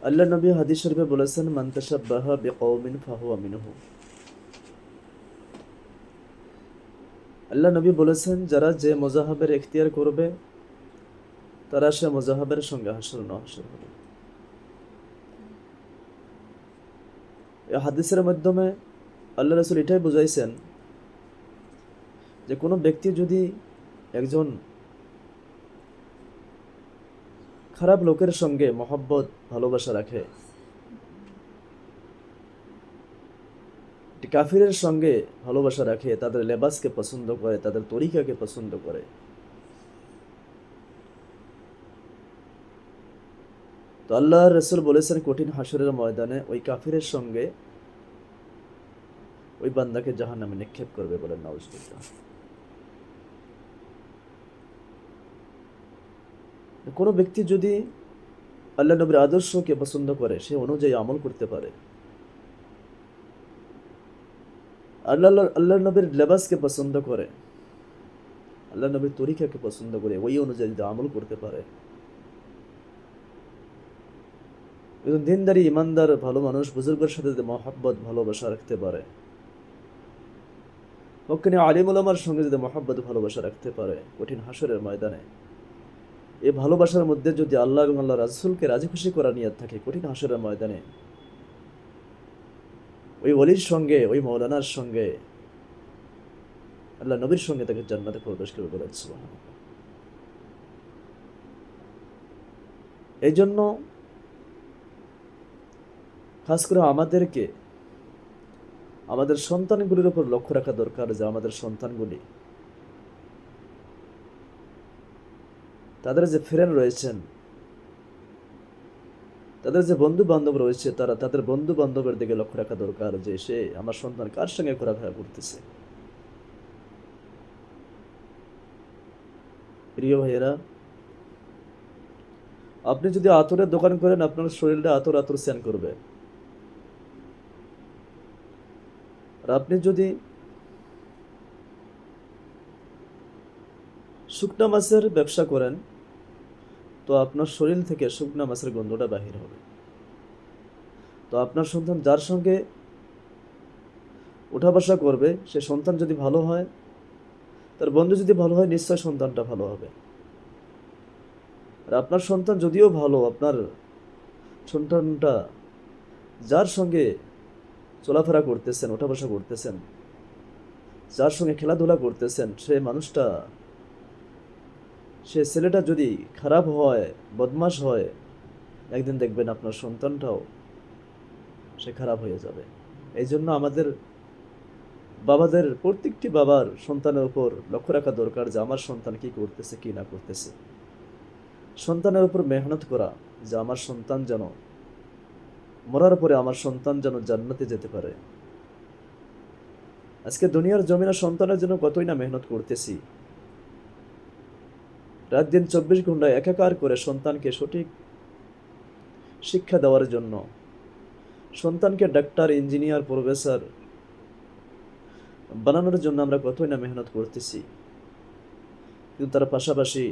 আল্লাহ নবী হাদিস শরীফে বলেছেন, মান তাশাব্বাহা বিকওমিন ফাহুয়া মিনহু। আল্লাহ নবী বলেছেন, যারা যে মুযাহাবের ইখতিয়ার করবে তারা সে মুযাহাবের সঙ্গে হাসর নাহসর হবে। এই হাদিসের মাধ্যমে আল্লাহ রাসূল এটাই বুঝাইছেন যে কোনো ব্যক্তি যদি একজন খারাপ লোকের সঙ্গে মহব্বত ভালোবাসা রাখে, কাফিরের সঙ্গে ভালোবাসা রাখে, তাদের লেবাসকে পছন্দ করে, তাদের তরিকাকে পছন্দ করে, তো আল্লাহ রাসূল বলেছেন কঠিন হাসরের ময়দানে ওই কাফিরের সঙ্গে ওই বান্দাকে জাহান্নামে নিক্ষেপ করবে, বলেন নাউজুবিল্লাহ। কোনো ব্যক্তি যদি আল্লাহ নবীর আদর্শকে পছন্দ করে, সে অনুযায়ী আমল করতে পারে, আল্লাহ নবীর লেবাসকে পছন্দ করে, আল্লাহ নবীর তরিকাকে পছন্দ করে, ওই অনুযায়ী যদি আমল করতে পারে, একজন দিনদারি ইমানদার ভালো মানুষ বুজুর্গের সাথে যদি মহব্বত ভালোবাসা রাখতে পারে, হক্কানি আলিম উলামার সঙ্গে যদি মহব্বত ভালোবাসা রাখতে পারে, কঠিন হাসরের ময়দানে এই ভালোবাসার মধ্যে যদি আল্লাহ এবং আল্লাহ রাসূলকে রাজি খুশি করা নিয়ত থাকে, কঠিন হাসরের ময়দানে ওই ওলির সঙ্গে, ওই মৌলানার সঙ্গে, আল্লাহ নবীর সঙ্গে তাকে জান্নাতে প্রবেশ করবে, বলেন সুবহানাল্লাহ। এই জন্য খাস করে আমাদেরকে আমাদের সন্তানগুলির উপর লক্ষ্য রাখা দরকার, যে আমাদের সন্তানগুলি, তাদের যে ফ্রেন্ড রয়েছেন, তাদের যে বন্ধু বান্ধব রয়েছে, তারা তাদের বন্ধু বান্ধবের দিকে লক্ষ্য রাখা দরকার, যে সে আমার সন্তান কার সঙ্গে ঘোরাফেরা করতেছে। প্রিয় ভাইয়েরা, আপনি যদি আতরের দোকান করেন, আপনার শরীরটা আতর আতর সেন করবে। আর আপনি যদি শুকনা মাছের ব্যবসা করেন, তো আপনার শরীর থেকে শুকনা মাছের গন্ধটা বাহির হবে। তো আপনার সন্তান যার সঙ্গে উঠা বসা করবে, সে সন্তান যদি ভালো হয়, তার বন্ধু যদি ভালো হয়, নিশ্চয় সন্তানটা ভালো হবে। আর আপনার সন্তান যদিও ভালো, আপনার সন্তানটা যার সঙ্গে চলাফেরা করতেছেন, ওঠা বসা করতেছেন, যার সঙ্গে খেলাধুলা করতেছেন, সে মানুষটা, সে ছেলেটা যদি খারাপ হয়, বদমাশ হয়, একদিন দেখবেন আপনার সন্তানটাও সে খারাপ হয়ে যাবে। এই জন্য আমাদের বাবাদের, প্রত্যেকটি বাবার সন্তানের উপর লক্ষ্য রাখা দরকার, যে আমার সন্তান কি করতেছে, কি না করতেছে। সন্তানের উপর মেহনত করা, যে আমার সন্তান যেন মরার পরে আমার সন্তান যেন জান্নাতে যেতে পারে। আজকে দুনিয়ার জমিনে সন্তানের জন্য কতই না মেহনত করতেছি, রাত দিন 24 ঘন্টা একাকার করে সন্তানকে সঠিক শিক্ষা দেওয়ার জন্য, সন্তানকে ডাক্তার, ইঞ্জিনিয়ার, প্রফেসর বানানোর জন্য আমরা কতই না মেহনত করতেছি। কিন্তু তার পাশাপাশি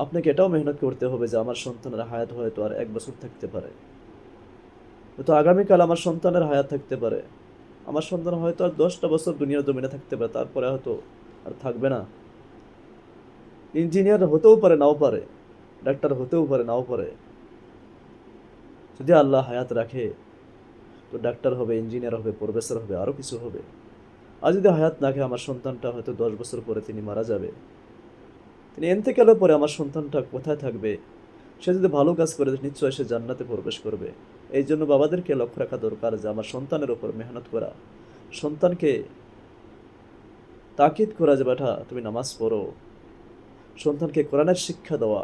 আপনাকে এটাও মেহনত করতে হবে যে আমার সন্তানের হায়াত হয়তো আর 1 বছর থাকতে পারে, হয়তো আগামীকাল আমার সন্তানের হায়াত থাকতে পারে, আমার সন্তান হয়তো আর 10টা বছর দুনিয়ার জমিনে থাকতে পারে, তারপরে হয়তো আর থাকবে না। ইঞ্জিনিয়ার হতেও পারে, নাও পারে, ডাক্তার হতেও পারে, নাও পারে। যদি আল্লাহ হায়াত রাখে, তো ডাক্তার হবে, ইঞ্জিনিয়ার হবে, প্রফেসর হবে, আরও কিছু হবে। আর যদি হায়াত না রাখে, আমার সন্তানটা হয়তো 10 বছর পরে তিনি মারা যাবে। তিনি ইন্তেকালের পরে আমার সন্তানটা কোথায় থাকবে? সে যদি ভালো কাজ করে, নিশ্চয় সে জান্নাতে প্রবেশ করবে। এই জন্য বাবাদেরকে লক্ষ্য রাখা দরকার, যে আমার সন্তানের উপর মেহনত করা, সন্তানকে তাকিদ করা, যে বেটা তুমি নামাজ পড়ো, সন্তানকে কোরআনের শিক্ষা দেওয়া,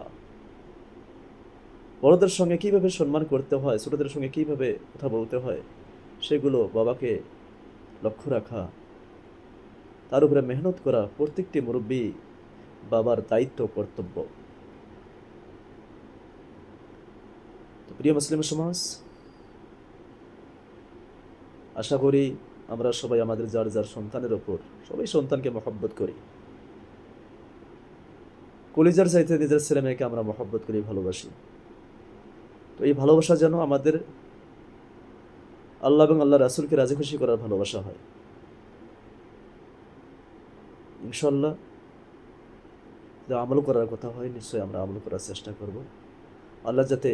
বড়দের সঙ্গে কিভাবে সম্মান করতে হয়, ছোটদের সঙ্গে কিভাবে কথা বলতে হয়, সেগুলো বাবাকে লক্ষ্য রাখা, তার উপরে মেহনত করা প্রত্যেকটি মুরব্বী বাবার দায়িত্ব, কর্তব্য। তো প্রিয় মুসলিম সমাজ, আশা করি আমরা সবাই আমাদের যার যার সন্তানের ওপর, সবাই সন্তানকে মহব্বত করি, কলিজার চাইতে নিজের ছেলে মেয়েকে আমরা মহব্বত করি, ভালোবাসি। তো এই ভালোবাসা যেন আমাদের আল্লাহ এবং আল্লাহ রাসূলকে রাজি খুশি করার ভালোবাসা হয়। ইনশাল্লাহ যে আমল করার কথা হয়, নিশ্চয়ই আমরা আমল করার চেষ্টা করব। আল্লাহ যাতে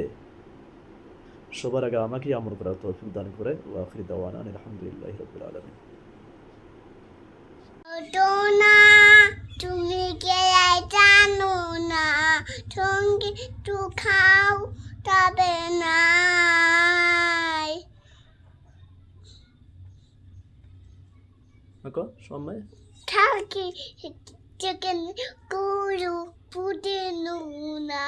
সবার আগে আমাকেই আমল করার তৌফিক দান করে। ওয়া আখির দাওয়ানা আলহামদুলিল্লাহি রাব্বিল আলামিন। না তুমি কে জানো না সঙ্গে একটু খাও তবে নাই সময় থাকি চিকেন গরু পুদিনো না